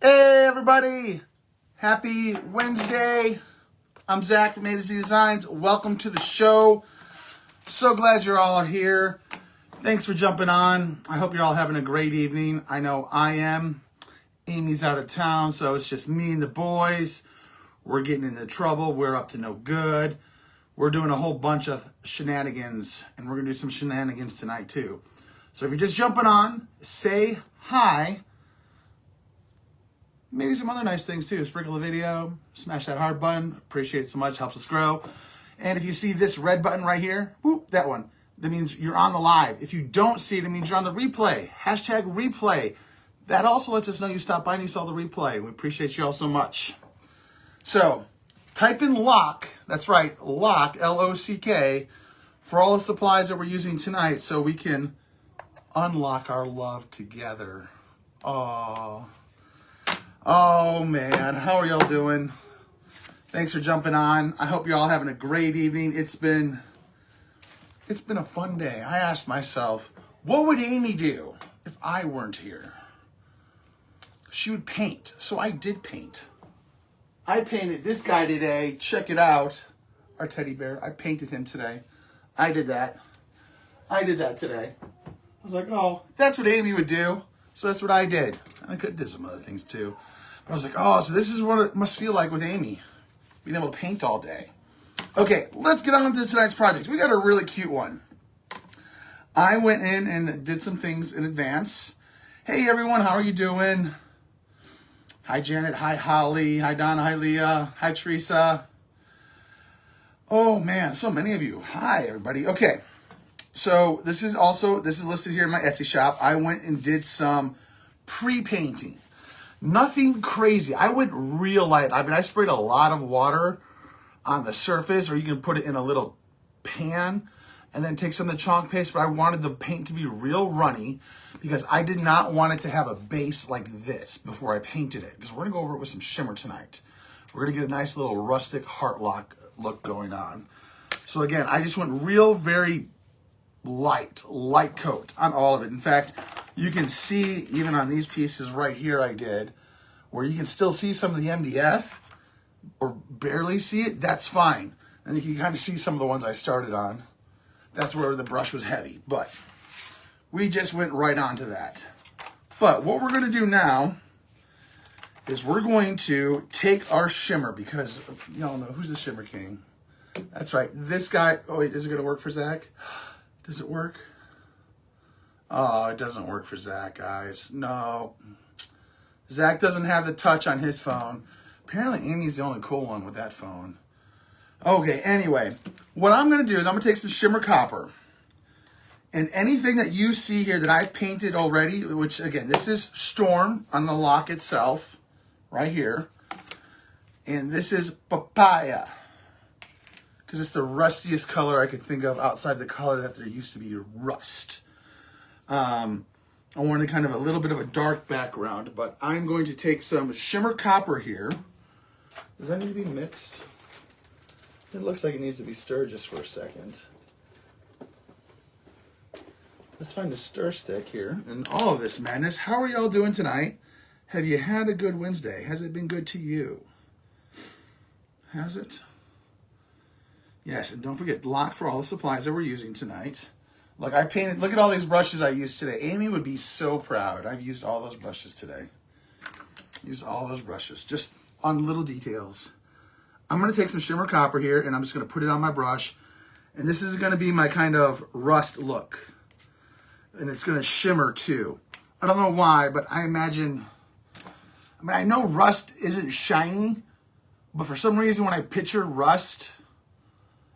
Hey everybody, happy Wednesday. I'm Zach from A to Z Designs. Welcome to the show. So glad you're all here. Thanks for jumping on. I hope you're all having a great evening. I know I am. Amy's out of town, so it's just me and the boys. We're getting into trouble. We're up to no good. We're doing a whole bunch of shenanigans, and we're going to do some shenanigans tonight too. So if you're just jumping on, say hi. Maybe some other nice things too. Sprinkle the video, smash that heart button. Appreciate it so much, helps us grow. And if you see this red button right here, whoop, that one, that means you're on the live. If you don't see it, it means you're on the replay. Hashtag replay. That also lets us know you stopped by and you saw the replay. We appreciate you all so much. So type in lock, that's right, lock, L-O-C-K, for all the supplies that we're using tonight so we can unlock our love together. Aww. Oh man, how are y'all doing? Thanks for jumping on. I hope you're all having a great evening. It's been a fun day. I asked myself, what would Amy do if I weren't here? She would paint. So I did paint. I painted this guy today. Check it out. Our teddy bear. I painted him today. I did that. I did that today. I was like, oh, that's what Amy would do. So that's what I did. I could have did some other things too. But I was like, oh, so this is what it must feel like with Amy. Being able to paint all day. Okay, let's get on to tonight's project. We got a really cute one. I went in and did some things in advance. Hey everyone, how are you doing? Hi Janet, hi Holly, hi Donna, hi Leah, hi Teresa. Oh man, so many of you. Hi everybody. Okay. So this is listed here in my Etsy shop. I went and did some pre-painting. Nothing crazy. I went real light. I mean, I sprayed a lot of water on the surface, or you can put it in a little pan and then take some of the chalk paste, but I wanted the paint to be real runny because I did not want it to have a base like this before I painted it, because we're gonna go over it with some shimmer tonight. We're gonna get a nice little rustic heart look going on. So again, I just went real, very light coat on all of it. In fact, you can see even on these pieces right here I did, where you can still see some of the MDF or barely see it, that's fine. And you can kind of see some of the ones I started on. That's where the brush was heavy, but we just went right onto that. But what we're gonna do now is we're going to take our shimmer, because y'all know, who's the shimmer king? That's right, this guy. Oh wait, is it gonna work for Zach? Does it work? Oh, it doesn't work for Zach, guys. No. Zach doesn't have the touch on his phone. Apparently, Amy's the only cool one with that phone. Okay, anyway. What I'm going to do is I'm going to take some shimmer copper. And anything that you see here that I painted already, which, again, this is Storm on the lock itself, right here. And this is Papaya, because it's the rustiest color I could think of outside the color that there used to be, rust. I wanted kind of a little bit of a dark background, but I'm going to take some shimmer copper here. Does that need to be mixed? It looks like it needs to be stirred just for a second. Let's find a stir stick here and all of this madness. How are y'all doing tonight? Have you had a good Wednesday? Has it been good to you? Has it? Yes, and don't forget, lock for all the supplies that we're using tonight. Look, I painted, look at all these brushes I used today. Amy would be so proud. I've used all those brushes today. Used all those brushes, just on little details. I'm gonna take some shimmer copper here and I'm just gonna put it on my brush. And this is gonna be my kind of rust look. And it's gonna shimmer too. I don't know why, but I imagine, I know rust isn't shiny, but for some reason when I picture rust,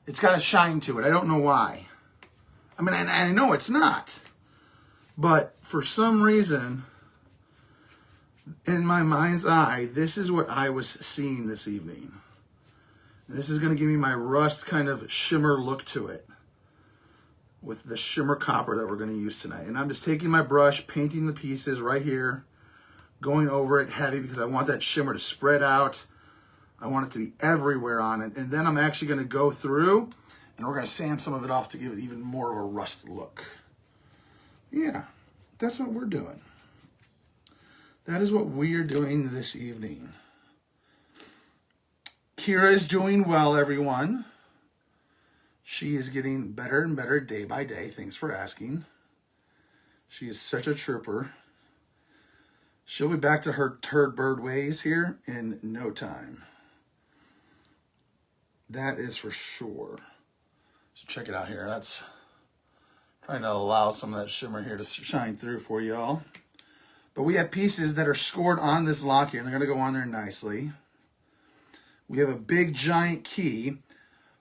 it's got a shine to it. I don't know why. I mean, I know it's not, but for some reason, in my mind's eye, this is what I was seeing this evening. This is going to give me my rust kind of shimmer look to it with the shimmer copper that we're going to use tonight. And I'm just taking my brush, painting the pieces right here, going over it heavy because I want that shimmer to spread out. I want it to be everywhere on it. And then I'm actually going to go through and we're going to sand some of it off to give it even more of a rust look. Yeah, that's what we're doing. that is what we are doing this evening. Kira is doing well, everyone. She is getting better and better day by day. Thanks for asking. She is such a trooper. She'll be back to her turd bird ways here in no time. That is for sure. So check it out here. That's trying to allow some of that shimmer here to shine through for y'all. But we have pieces that are scored on this lock here, and they're going to go on there nicely. We have a big giant key,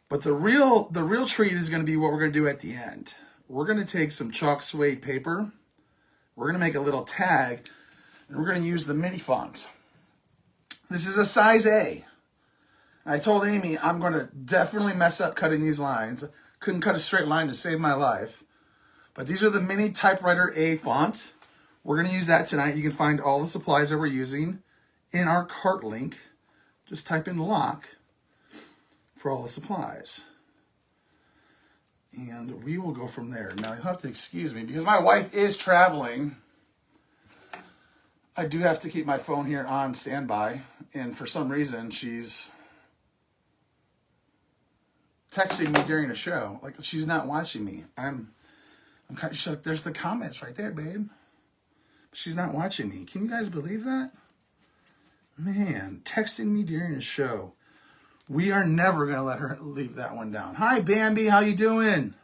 but the real treat is going to be what we're going to do at the end. We're going to take some chalk suede paper. We're going to make a little tag, and we're going to use the mini funks. This is a size A. I told Amy I'm going to definitely mess up cutting these lines. Couldn't cut a straight line to save my life. But these are the mini typewriter A font. We're going to use that tonight. You can find all the supplies that we're using in our cart link. Just type in lock for all the supplies. And we will go from there. Now, you'll have to excuse me because my wife is traveling. I do have to keep my phone here on standby. And for some reason, she's texting me during a show. Like, she's not watching me. I'm kind of, she's like, there's the comments right there, babe. She's not watching me. Can you guys believe that? Man, texting me during a show. We are never going to let her leave that one down. Hi, Bambi. How you doing?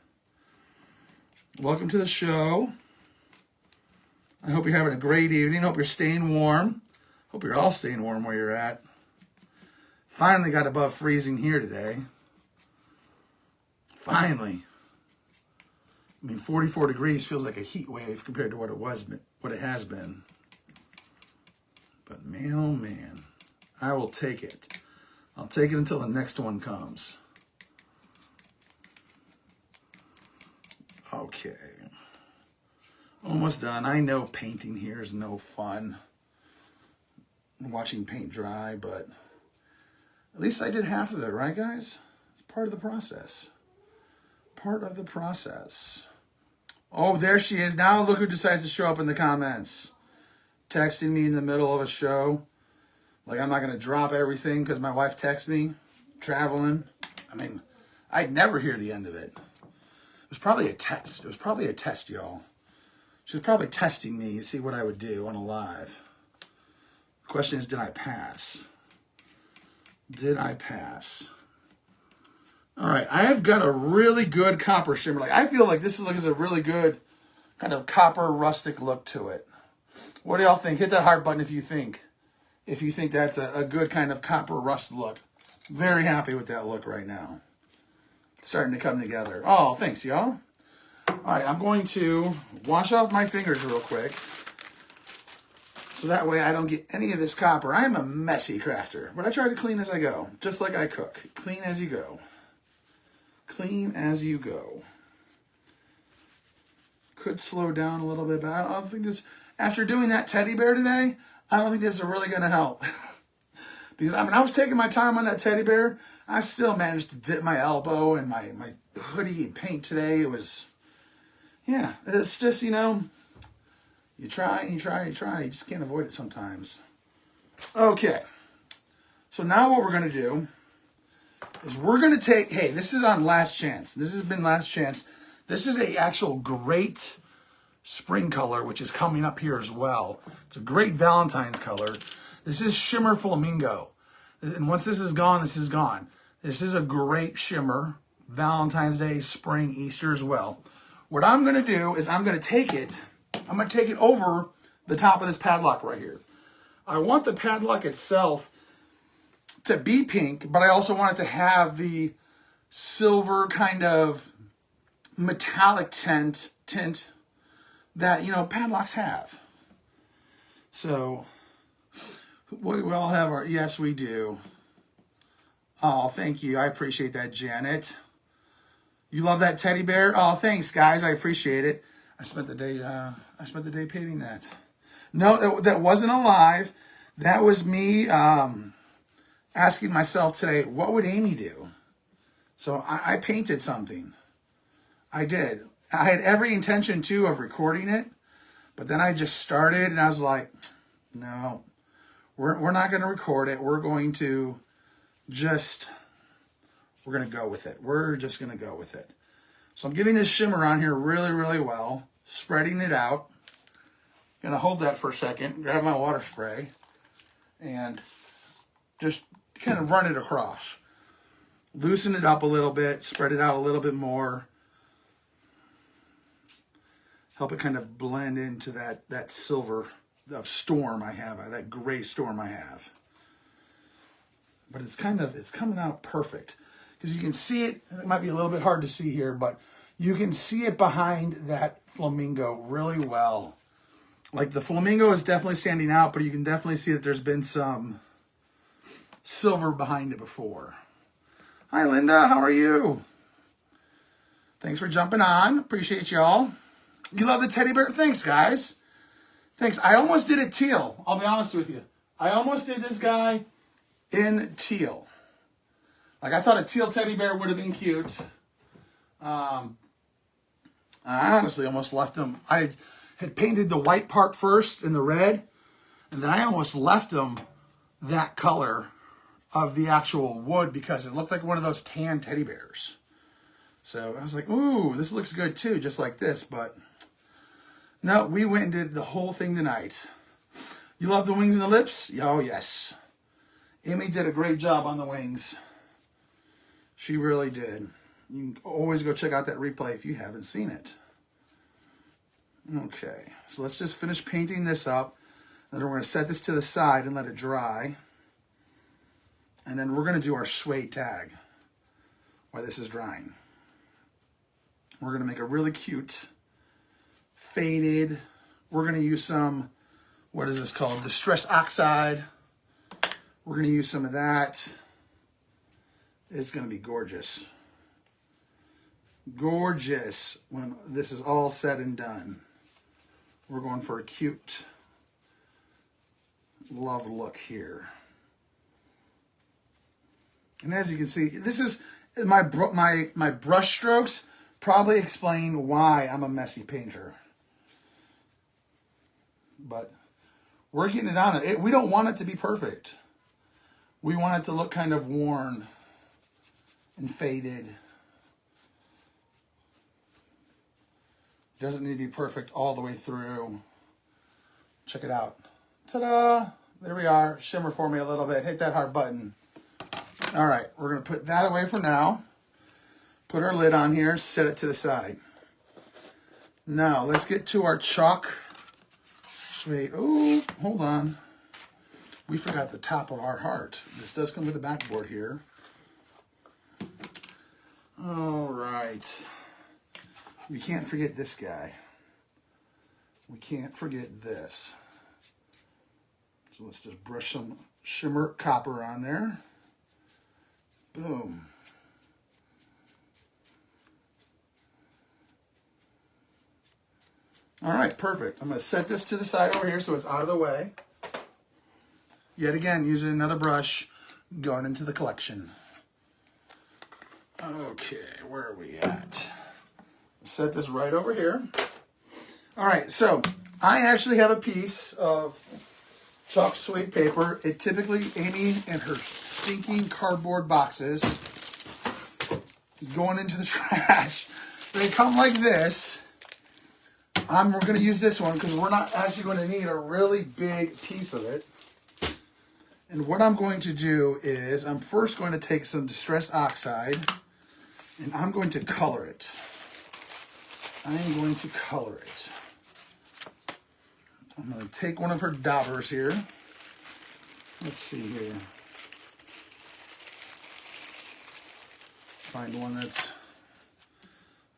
Welcome to the show. I hope you're having a great evening. Hope you're staying warm. Hope you're all staying warm where you're at. Finally got above freezing here today. Finally. I mean, 44 degrees feels like a heat wave compared to what it has been. But man, oh man, I will take it. I'll take it until the next one comes. Okay. Almost done. I know painting here is no fun. Watching paint dry, but at least I did half of it, right, guys? It's part of the process. Part of the process. Oh, there she is. Now look who decides to show up in the comments. Texting me in the middle of a show. Like I'm not going to drop everything because my wife texts me. Traveling. I mean, I'd never hear the end of it. It was probably a test. It was probably a test, y'all. She was probably testing me to see what I would do on a live. The question is, did I pass? Did I pass? All right, I have got a really good copper shimmer. Like I feel like this is a really good kind of copper rustic look to it. What do y'all think? Hit that heart button if you think that's a good kind of copper rust look. Very happy with that look right now. Starting to come together. Oh, thanks, y'all. All right, I'm going to wash off my fingers real quick. So that way I don't get any of this copper. I am a messy crafter, but I try to clean as I go. Just like I cook. Clean as you go. Clean as you go. Could slow down a little bit, but I don't think this... After doing that teddy bear today, I don't think this is really going to help. Because, I mean, I was taking my time on that teddy bear. I still managed to dip my elbow in my hoodie and paint today. It was, yeah, it's just, you know, you try and you try and you try. You just can't avoid it sometimes. Okay. So now what we're going to do is we're going to take, hey, this is on Last Chance. This has been Last Chance. This is a actual great spring color, which is coming up here as well. It's a great Valentine's color. This is Shimmer Flamingo. And once this is gone, this is gone. This is a great shimmer. Valentine's Day, spring, Easter as well. What I'm going to do is I'm going to take it over the top of this padlock right here. I want the padlock itself to be pink, but I also want it to have the silver kind of metallic tint that, you know, padlocks have. So we all have our, yes, we do. Oh, thank you. I appreciate that, Janet. You love that teddy bear? Oh, thanks, guys. I appreciate it. I spent the day painting that. No, that wasn't alive. That was me asking myself today, what would Amy do? So I painted something. I did. I had every intention, too, of recording it. But then I just started, and I was like, No, we're not going to record it. We're going to we're going to go with it. We're just going to go with it. So I'm getting this shimmer on here really, really well, spreading it out. Going to hold that for a second, grab my water spray, and just kind of run it across. Loosen it up a little bit, spread it out a little bit more. Help it kind of blend into that silver storm I have, that gray storm I have. But it's coming out perfect. Because you can see it might be a little bit hard to see here, but you can see it behind that flamingo really well. Like the flamingo is definitely standing out, but you can definitely see that there's been some silver behind it before. Hi, Linda. How are you? Thanks for jumping on. Appreciate y'all. You love the teddy bear? Thanks, guys. Thanks. I almost did it teal. I'll be honest with you. I almost did this guy in teal. Like, I thought a teal teddy bear would have been cute. I honestly almost left him. I had painted the white part first in the red, and then I almost left him that color of the actual wood because it looked like one of those tan teddy bears. So I was like, ooh, this looks good too, just like this. But no, we went and did the whole thing tonight. You love the wings and the lips? Oh, yes. Amy did a great job on the wings. She really did. You can always go check out that replay if you haven't seen it. Okay, so let's just finish painting this up. Then we're going to set this to the side and let it dry. And then we're going to do our suede tag while this is drying. We're going to make a really cute faded. We're going to use some, what is this called? Distress oxide. We're going to use some of that. It's going to be gorgeous. Gorgeous when this is all said and done. We're going for a cute love look here. And as you can see, this is my brush strokes probably explain why I'm a messy painter. But we're getting it on it. We don't want it to be perfect. We want it to look kind of worn and faded. Doesn't need to be perfect all the way through. Check it out. Ta-da! There we are. Shimmer for me a little bit. Hit that heart button. All right, we're going to put that away for now. Put our lid on here, set it to the side. Now, let's get to our chalk. Sweet. Oh, hold on. We forgot the top of our heart. This does come with a backboard here. All right. We can't forget this guy. We can't forget this. So let's just brush some shimmer copper on there. Boom. All right, perfect. I'm going to set this to the side over here so it's out of the way. Yet again, using another brush, going into the collection. Okay, where are we at? Set this right over here. All right, so I actually have a piece of chalk suede paper. It typically, Amy and her stinking cardboard boxes going into the trash. They come like this. We're going to use this one because we're not actually going to need a really big piece of it. And what I'm going to do is I'm first going to take some Distress Oxide and I'm going to color it. I'm going to color it. I'm going to take one of her daubers here. Let's see here. Find one that's...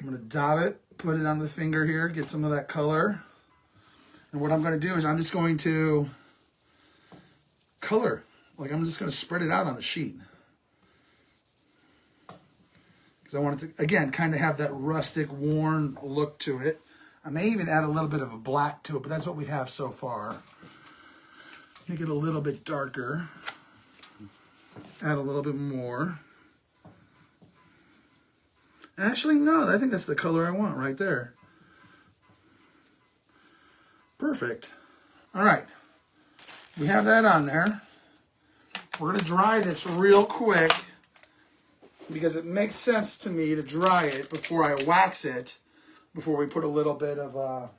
I'm going to daub it, put it on the finger here, get some of that color. And what I'm going to do is I'm just going to color. Like I'm just going to spread it out on the sheet. Because I want it to, again, kind of have that rustic, worn look to it. I may even add a little bit of a black to it, but that's what we have so far. Make it a little bit darker. Add a little bit more. Actually, no, I think that's the color I want right there. Perfect. All right. We have that on there. We're going to dry this real quick because it makes sense to me to dry it before I wax it, before we put a little bit of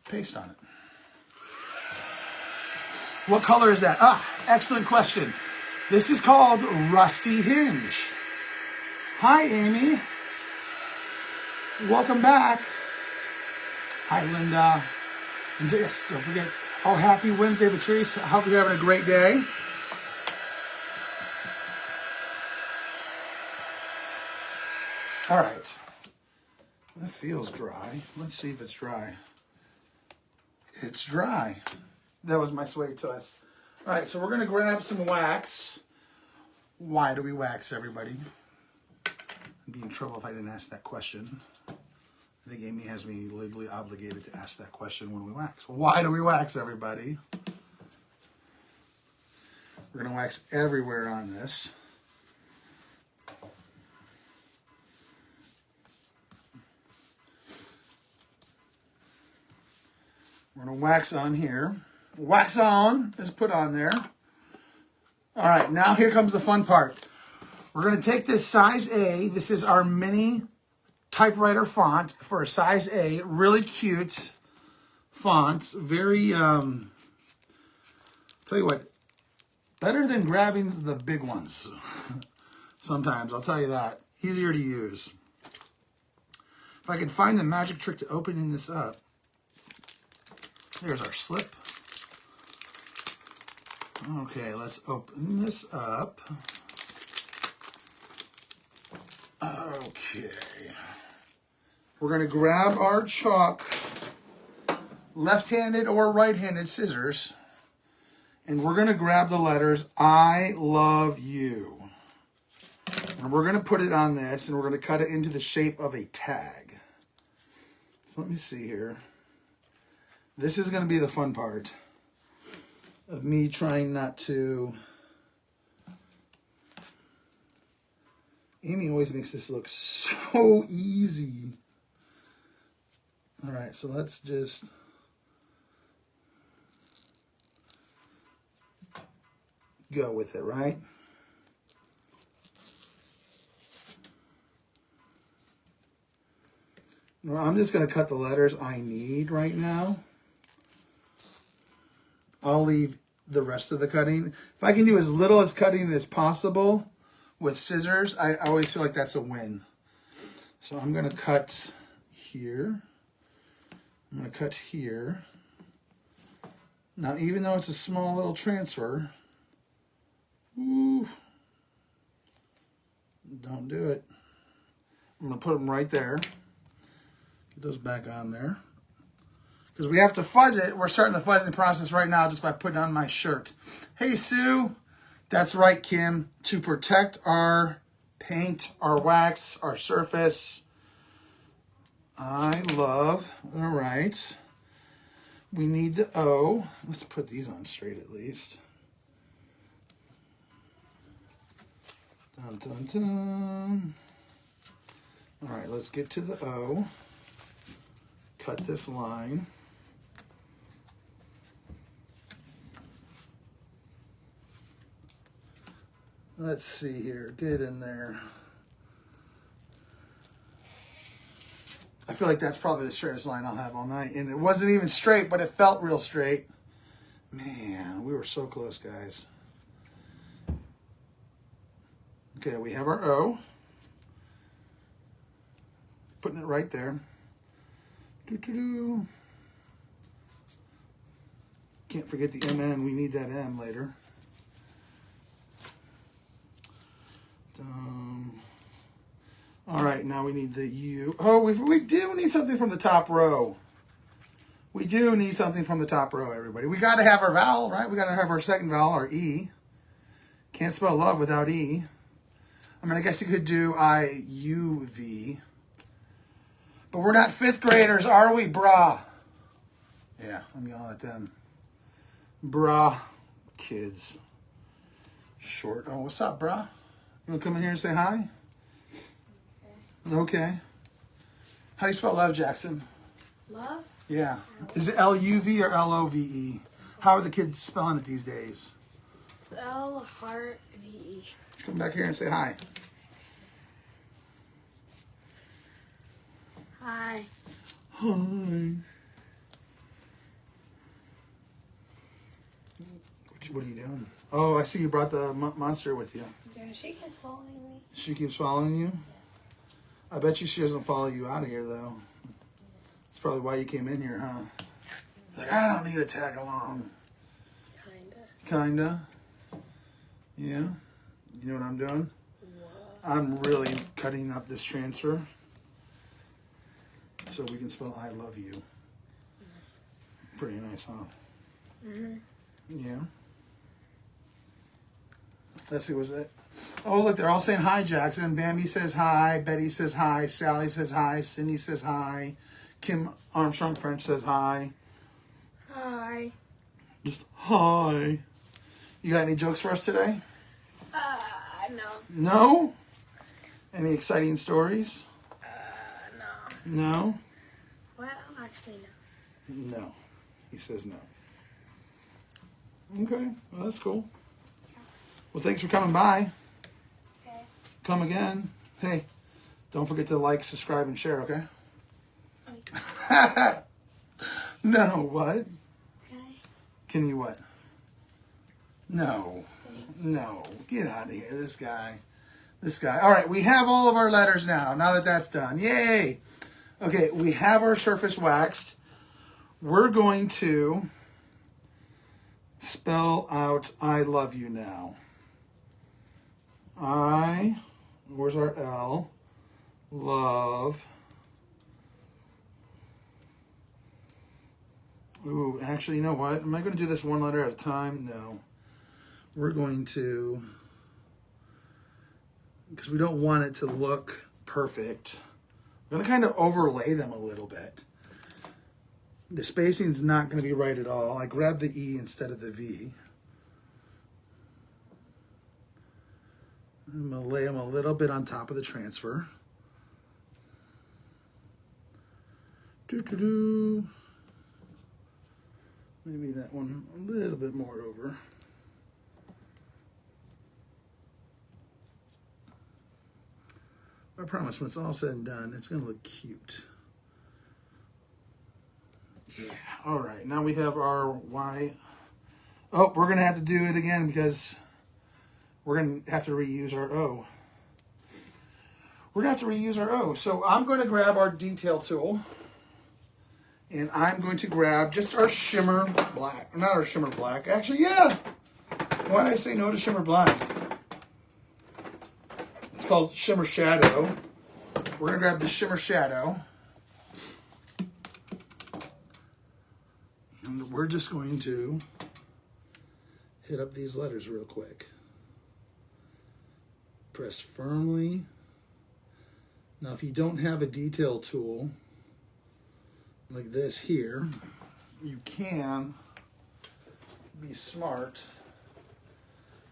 paste on it. What color is that? Ah, excellent question. This is called Rusty Hinge. Hi, Amy. Welcome back. Hi, Linda. And yes, don't forget, oh, happy Wednesday, Patrice. I hope you're having a great day. All right. That feels dry. Let's see if it's dry. It's dry. That was my suede twist. All right, so we're going to grab some wax. Why do we wax, everybody? I'd be in trouble if I didn't ask that question. I think Amy has me legally obligated to ask that question when we wax. Why do we wax, everybody? We're going to wax everywhere on this. We're going to wax on here. Wax on is put on there. All right, now here comes the fun part. We're going to take this size A. This is our mini typewriter font for a size A. Really cute fonts. Very, tell you what, better than grabbing the big ones. Sometimes, I'll tell you that. Easier to use. If I can find the magic trick to opening this up. There's our slip. Okay, let's open this up. Okay. We're going to grab our chalk, left-handed or right-handed scissors, and we're going to grab the letters I love you. And we're going to put it on this, and we're going to cut it into the shape of a tag. So let me see here. This is going to be the fun part of me trying not to. Amy always makes this look so easy. All right, so let's just go with it, right? Well, I'm just going to cut the letters I need right now. I'll leave the rest of the cutting. If I can do as little as cutting as possible with scissors, I always feel like that's a win. So I'm going to cut here. I'm going to cut here. Now, even though it's a small little transfer, ooh, don't do it. I'm going to put them right there. Get those back on there. Because we have to fuzz it. We're starting the fuzzing process right now just by putting on my shirt. Hey, Sue. That's right, Kim. To protect our paint, our wax, our surface. I love. All right. We need the O. Let's put these on straight at least. Dun, dun, dun. All right, let's get to the O. Cut this line. Let's see here. Get in there. I feel like that's probably the straightest line I'll have all night. And it wasn't even straight, but it felt real straight. Man, we were so close, guys. Okay, we have our O. Putting it right there. Doo-doo-doo. Can't forget the MN. We need that M later. All right, now we need the U. Oh, we do need something from the top row. We do need something from the top row, everybody. We got to have our vowel, right? We got to have our second vowel, our E. Can't spell love without E. I mean, I guess you could do I-U-V. But we're not fifth graders, are we, brah? Yeah, I'm yelling at them. Brah, kids. Short. Oh, what's up, brah? You want to come in here and say hi? Okay. How do you spell love, Jackson? Love? Yeah. Is it L-U-V or L-O-V-E? How are the kids spelling it these days? It's L-heart-V-E. Come back here and say hi. Hi. Hi. What are you doing? Oh, I see you brought the monster with you. Yeah, she keeps following me. She keeps following you? I bet you she doesn't follow you out of here, though. That's probably why you came in here, huh? Like, I don't need to tag along. Kinda. Yeah. You know what I'm doing? What? I'm really cutting up this transfer so we can spell I love you. Nice. Pretty nice, huh? Mm-hmm. Yeah. Let's see, was it? Oh, look, they're all saying hi, Jackson. Bambi says hi. Betty says hi. Sally says hi. Cindy says hi. Kim Armstrong French says hi. Hi. Just hi. You got any jokes for us today? No. No? Any exciting stories? No. No? Well, actually, no. No. He says no. Okay. Well, that's cool. Well, thanks for coming by. Okay. Come again. Hey, don't forget to like, subscribe, and share, okay? Okay. No, what? Okay. Can you what? No. No. Get out of here. This guy. All right, we have all of our letters now that that's done. Yay! Okay, we have our surface waxed. We're going to spell out I love you now. Where's our L? Love. Ooh, actually, you know what? Am I going to do this one letter at a time? No. We're going to, because we don't want it to look perfect, we're going to kind of overlay them a little bit. The spacing's not going to be right at all. I grabbed the E instead of the V. I'm going to lay them a little bit on top of the transfer. Doo-doo-doo. Maybe that one a little bit more over. I promise when it's all said and done, it's going to look cute. Yeah. All right. Now we have our Y. Oh, we're going to have to do it again because we're going to have to reuse our O. We're going to have to reuse our O. So I'm going to grab our detail tool. And I'm going to grab just our shimmer black. Not our shimmer black. Actually, yeah. Why did I say no to shimmer black? It's called shimmer shadow. We're going to grab the shimmer shadow. And we're just going to hit up these letters real quick. Press firmly. Now, if you don't have a detail tool like this here, you can be smart.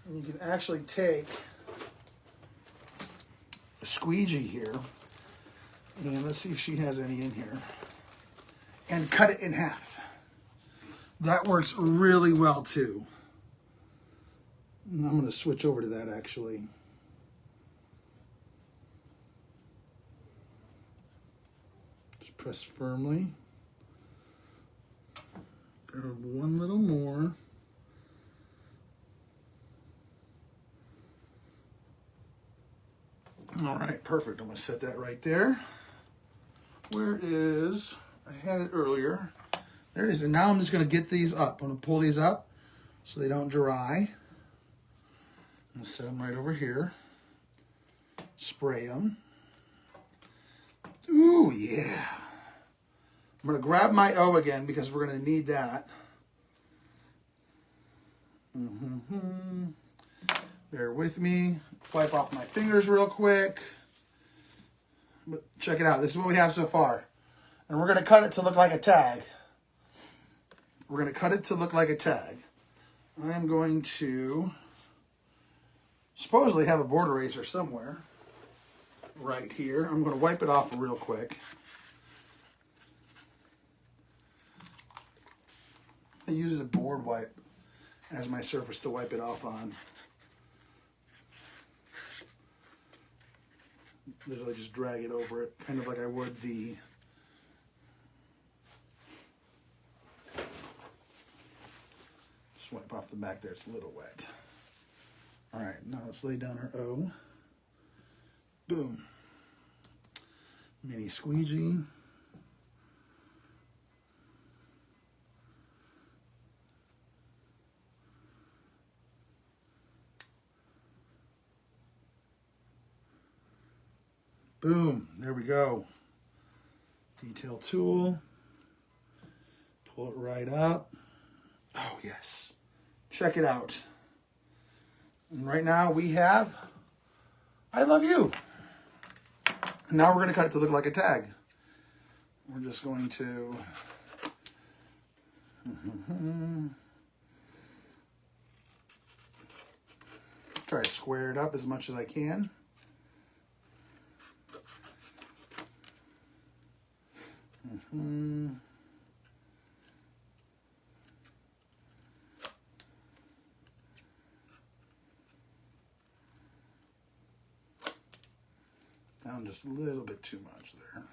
And you can actually take a squeegee here, and let's see if she has any in here, and cut it in half. That works really well too. And I'm going to switch over to that actually. Just press firmly. Grab one little more. All right, perfect. I'm going to set that right there. Where is, I had it earlier. There it is. And now I'm just going to get these up. I'm going to pull these up so they don't dry. I'm going to set them right over here. Spray them. Ooh, yeah. I'm going to grab my O again because we're going to need that. Bear with me. Wipe off my fingers real quick. But check it out. This is what we have so far. And we're going to cut it to look like a tag. We're going to cut it to look like a tag. I'm going to supposedly have a board eraser somewhere. Right here. I'm going to wipe it off real quick. I use a board wipe as my surface to wipe it off on. Literally just drag it over it, kind of like I would the wipe off the back there. It's a little wet. All right, now let's lay down our O. Boom. Mini squeegee. Boom, there we go. Detail tool. Pull it right up. Oh, yes. Check it out. And right now we have I love you. And now we're going to cut it to look like a tag. We're just going to try to square it up as much as I can. Down just a little bit too much there.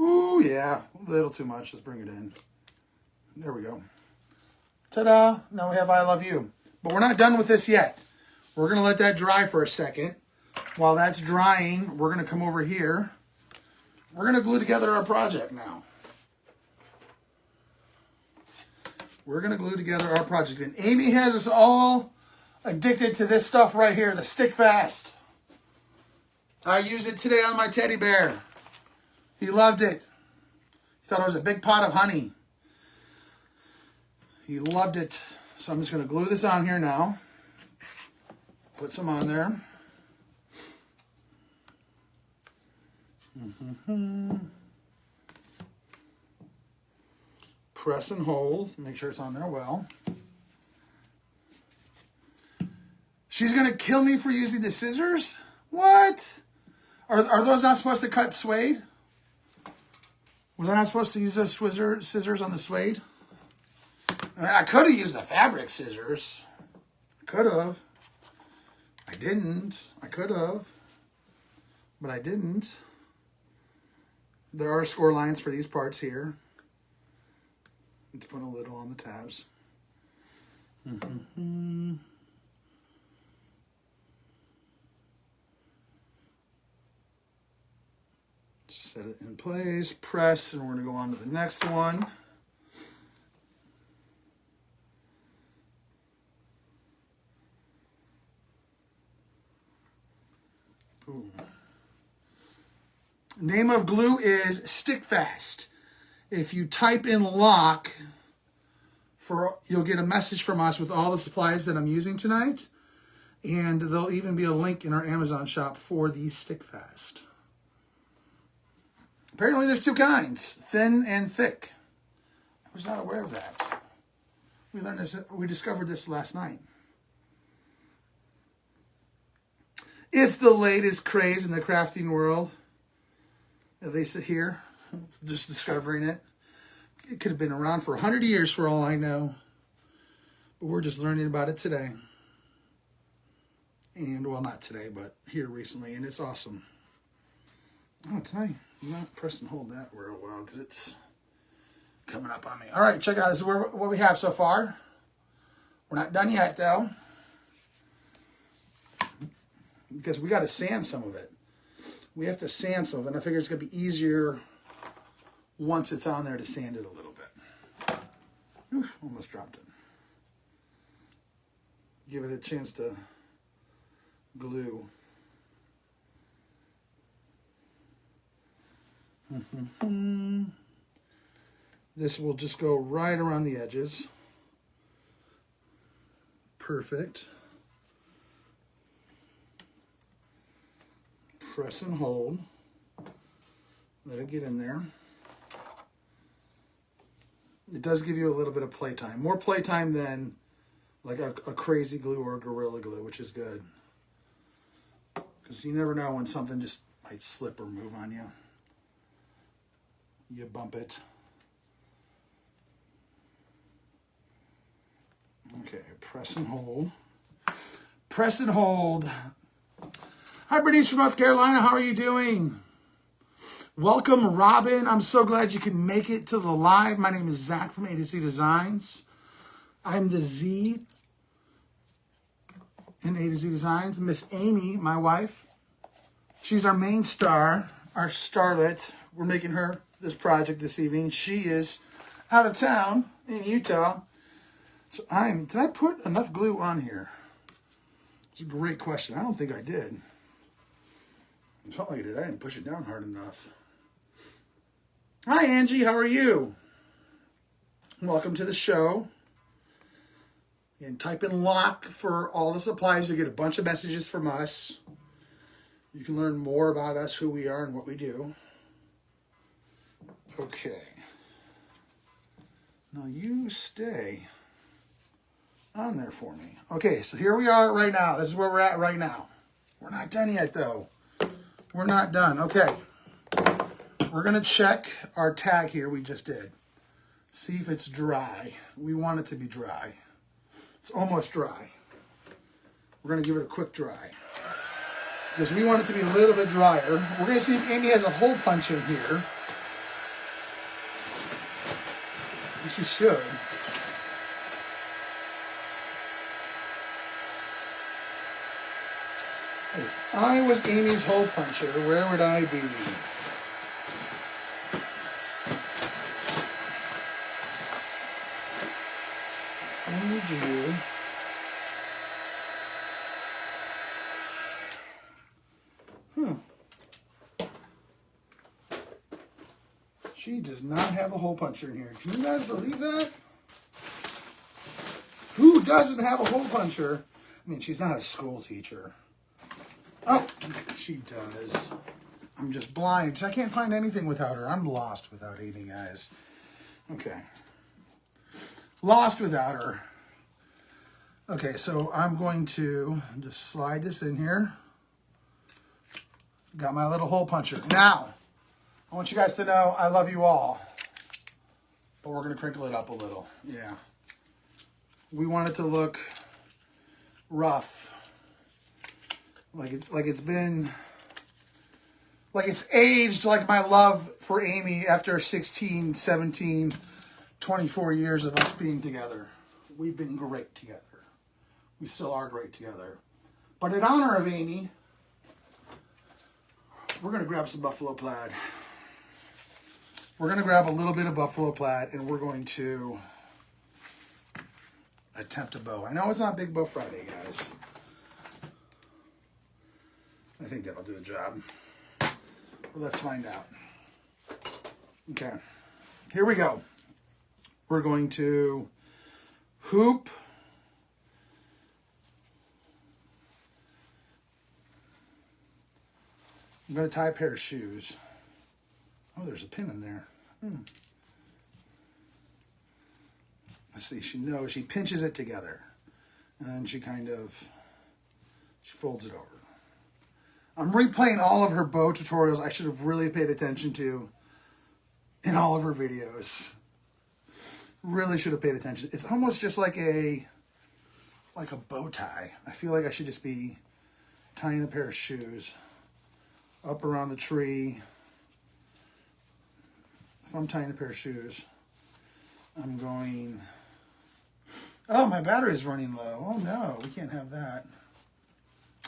Ooh, yeah, a little too much. Let's bring it in. There we go. Ta-da! Now we have I love you. But we're not done with this yet. We're going to let that dry for a second. While that's drying, we're going to come over here. We're going to glue together our project now. We're going to glue together our project. And Amy has us all addicted to this stuff right here, the Stick Fast. I used it today on my teddy bear. He loved it. He thought it was a big pot of honey. He loved it. So I'm just going to glue this on here now. Put some on there. Press and hold. Make sure it's on there well. She's going to kill me for using the scissors? What? Are those not supposed to cut suede? Was I not supposed to use those scissors on the suede? I mean, I could have used the fabric scissors. Could have. I didn't. I could have. But I didn't. There are score lines for these parts here. Let's put a little on the tabs. Set it in place, press, and we're going to go on to the next one. Boom. Name of glue is Stick Fast. If you type in lock, you'll get a message from us with all the supplies that I'm using tonight. And there'll even be a link in our Amazon shop for the Stick Fast. Apparently there's two kinds, thin and thick. I was not aware of that. We learned this, we discovered this last night. It's the latest craze in the crafting world. At least here, just discovering it. It could have been around for 100 years for all I know. But we're just learning about it today. And, well, not today, but here recently, and it's awesome. Oh, today, I'm not press and hold that real well because it's coming up on me. All right, check it out. This is what we have so far. We're not done yet, though. Because we got to sand some of it. We have to sand some of it. And I figure it's going to be easier once it's on there to sand it a little bit. Whew, almost dropped it. Give it a chance to glue. This will just go right around the edges. Perfect. Press and hold. Let it get in there. It does give you a little bit of playtime. More playtime than like a crazy glue or a Gorilla Glue, which is good. Because you never know when something just might slip or move on you. You bump it. Okay, press and hold. Press and hold. Hi, Bernice from North Carolina. How are you doing? Welcome, Robin. I'm so glad you can make it to the live. My name is Zach from A to Z Designs. I'm the Z in A to Z Designs. Miss Amy, my wife, she's our main star, our starlet. We're making her this project this evening. She is out of town in Utah. So did I put enough glue on here? It's a great question. I don't think I did. It felt like I did. I didn't push it down hard enough. Hi, Angie. How are you? Welcome to the show. And type in lock for all the supplies. You get a bunch of messages from us. You can learn more about us, who we are, and what we do. Okay. Now you stay on there for me. Okay, so here we are right now. This is where we're at right now. We're not done yet, though. We're not done. Okay. We're going to check our tag here we just did. See if it's dry. We want it to be dry. It's almost dry. We're going to give it a quick dry. Because we want it to be a little bit drier. We're going to see if Amy has a hole punch in here. She should. If I was Amy's hole puncher, where would I be? She does not have a hole puncher in here. Can you guys believe that? Who doesn't have a hole puncher? I mean, she's not a school teacher. Oh, she does. I'm just blind. I can't find anything without her. I'm lost without Amy, guys. Okay. Lost without her. Okay, so I'm going to just slide this in here. Got my little hole puncher. Now, I want you guys to know I love you all. But we're going to crinkle it up a little. Yeah. We want it to look rough. Like it's aged like my love for Amy after 16, 17, 24 years of us being together. We've been great together. We still are great together. But in honor of Amy, we're going to grab some buffalo plaid. We're going to grab a little bit of buffalo plaid and we're going to attempt a bow. I know it's not Big Bow Friday, guys. I think that'll do the job. But let's find out. Okay. Here we go. We're going to hoop. I'm going to tie a pair of shoes. Oh, there's a pin in there. Let's see. She knows. She pinches it together. And she folds it over. I'm replaying all of her bow tutorials I should have really paid attention to in all of her videos. Really should have paid attention. It's almost just like a bow tie. I feel like I should just be tying a pair of shoes up around the tree. If I'm tying a pair of shoes, I'm going... Oh, my battery's running low. Oh, no, we can't have that.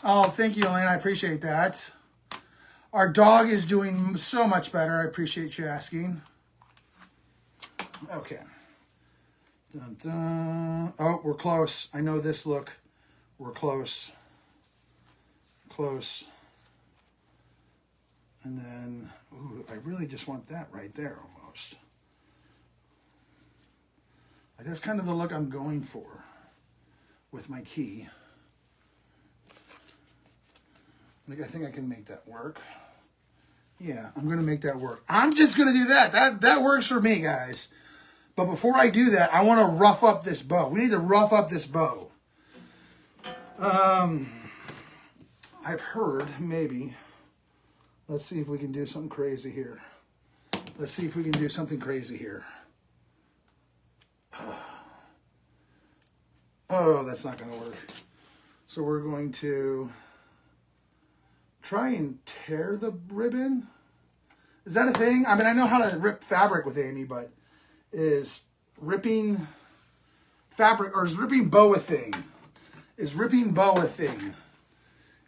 Oh, thank you, Elaine. I appreciate that. Our dog is doing so much better. I appreciate you asking. Okay. Dun, dun. Oh, we're close. I know this look. We're close. Close. And then, ooh, I really just want that right there almost. Like that's kind of the look I'm going for with my key. Like I think I can make that work. Yeah, I'm going to make that work. I'm just going to do that. That works for me, guys. But before I do that, I want to rough up this bow. We need to rough up this bow. I've heard, maybe... Let's see if we can do something crazy here. Let's see if we can do something crazy here. Oh, that's not going to work. So we're going to try and tear the ribbon. Is that a thing? I mean, I know how to rip fabric with Amy, but is ripping fabric, or is ripping bow a thing? Is ripping bow a thing?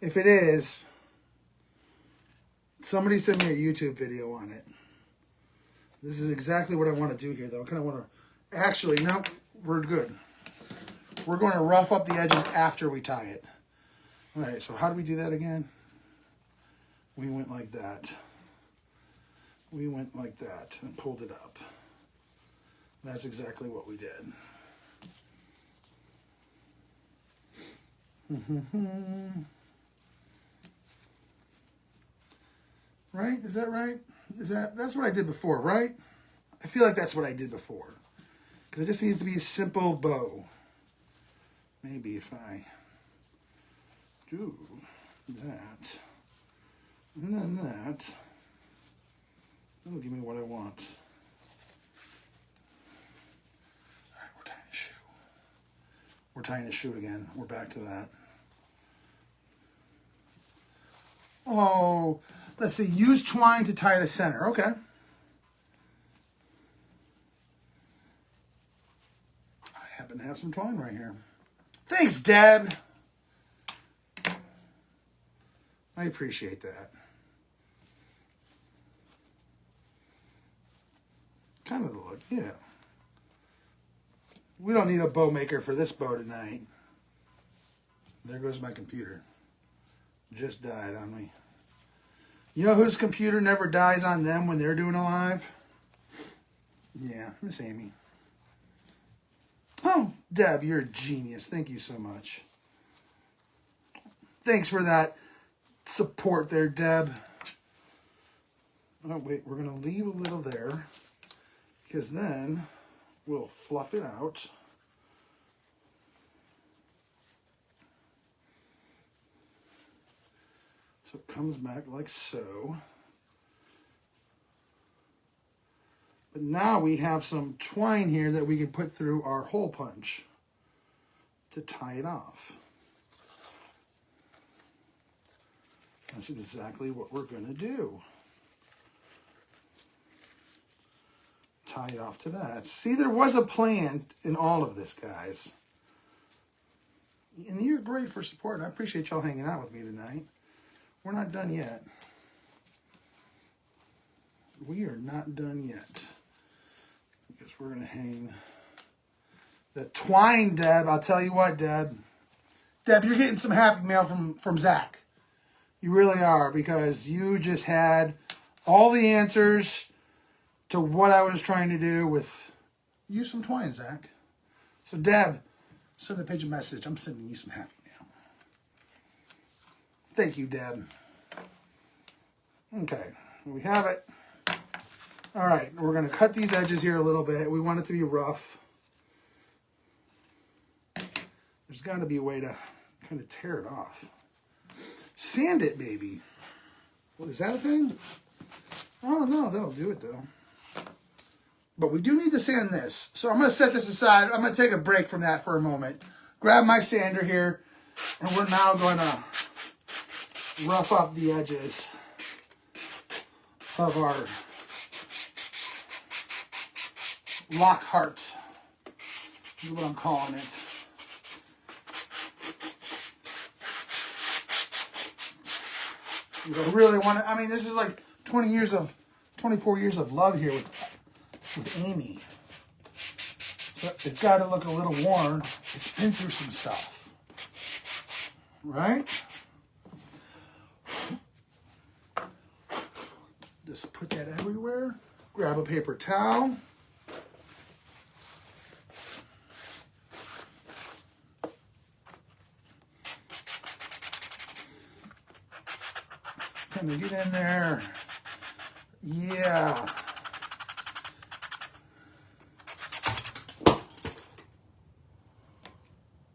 If it is, somebody send me a YouTube video on it. This is exactly what I want to do here, though. I kind of want to... Actually, no, we're good. We're going to rough up the edges after we tie it. All right, so how do we do that again? We went like that. We went like that and pulled it up. That's exactly what we did. Right? Is that right? That's what I did before, right? I feel like that's what I did before. Because it just needs to be a simple bow. Maybe if I do that, and then that, that'll give me what I want. All right, we're tying a shoe. We're tying a shoe again. We're back to that. Oh, let's see. Use twine to tie the center. Okay. I happen to have some twine right here. Thanks, Deb. I appreciate that. Kind of the look, yeah. We don't need a bow maker for this bow tonight. There goes my computer. Just died on me. You know whose computer never dies on them when they're doing a live? Yeah, Miss Amy. Oh, Deb, you're a genius. Thank you so much. Thanks for that support there, Deb. Oh, wait, we're going to leave a little there because then we'll fluff it out. So it comes back like so. But now we have some twine here that we can put through our hole punch to tie it off. That's exactly what we're going to do. Tie it off to that. See, there was a plan in all of this, guys. And you're great for support. I appreciate y'all hanging out with me tonight. We're not done yet. We are not done yet. Because we're going to hang the twine, Deb. I'll tell you what, Deb. Deb, you're getting some happy mail from Zach. You really are, because you just had all the answers to what I was trying to do with... Use some twine, Zach. So, Deb, send the page a message. I'm sending you some happy mail. Thank you, Deb. Okay, we have it. All right, we're going to cut these edges here a little bit. We want it to be rough. There's got to be a way to kind of tear it off. Sand it, baby. What, is that a thing? Oh, no, that'll do it, though. But we do need to sand this. So I'm going to set this aside. I'm going to take a break from that for a moment. Grab my sander here, and we're now going to rough up the edges of our Locket. Is what I'm calling it. I really want to, I mean, this is like 24 years of love here with Amy. So it's got to look a little worn. It's been through some stuff. Right? Just put that everywhere. Grab a paper towel. Kind of get in there. Yeah. Did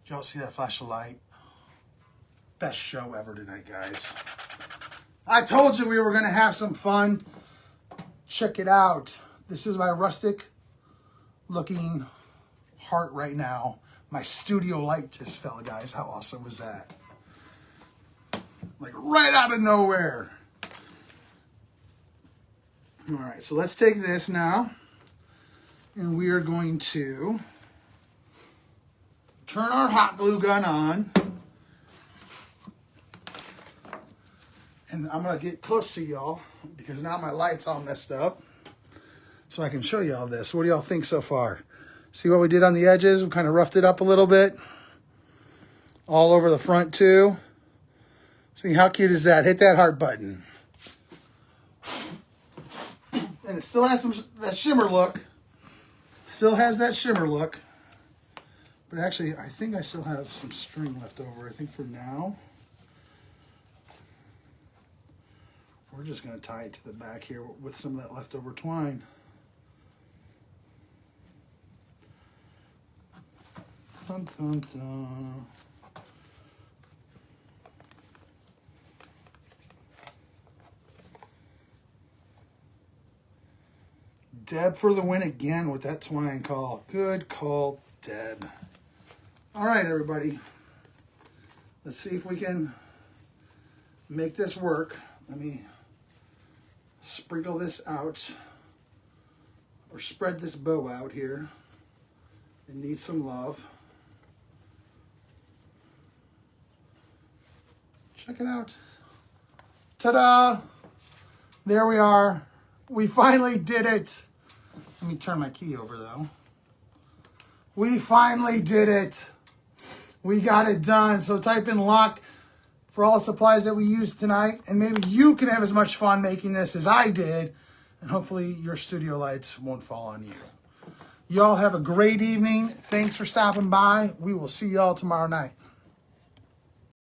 y'all see that flash of light? Best show ever tonight, guys. I told you we were going to have some fun. Check it out. This is my rustic looking heart right now. My studio light just fell, guys. How awesome was that? Like right out of nowhere. All right, so let's take this now, and we are going to turn our hot glue gun on. And I'm going to get close to y'all because now my light's all messed up. So I can show y'all this. What do y'all think so far? See what we did on the edges? We kind of roughed it up a little bit. All over the front too. See, how cute is that? Hit that heart button. And it still has that shimmer look. Still has that shimmer look. But actually, I think I still have some string left over. I think for now, we're just going to tie it to the back here with some of that leftover twine. Dun, dun, dun. Deb for the win again with that twine call. Good call, Deb. All right, everybody. Let's see if we can make this work. Let me sprinkle this out or spread this bow out here. It needs some love. Check it out. Ta-da! There we are. We finally did it. Let me turn my key over though. We finally did it. We got it done. So type in lock for all the supplies that we used tonight, and maybe you can have as much fun making this as I did, and hopefully your studio lights won't fall on you. Y'all have a great evening. Thanks for stopping by. We will see y'all tomorrow night.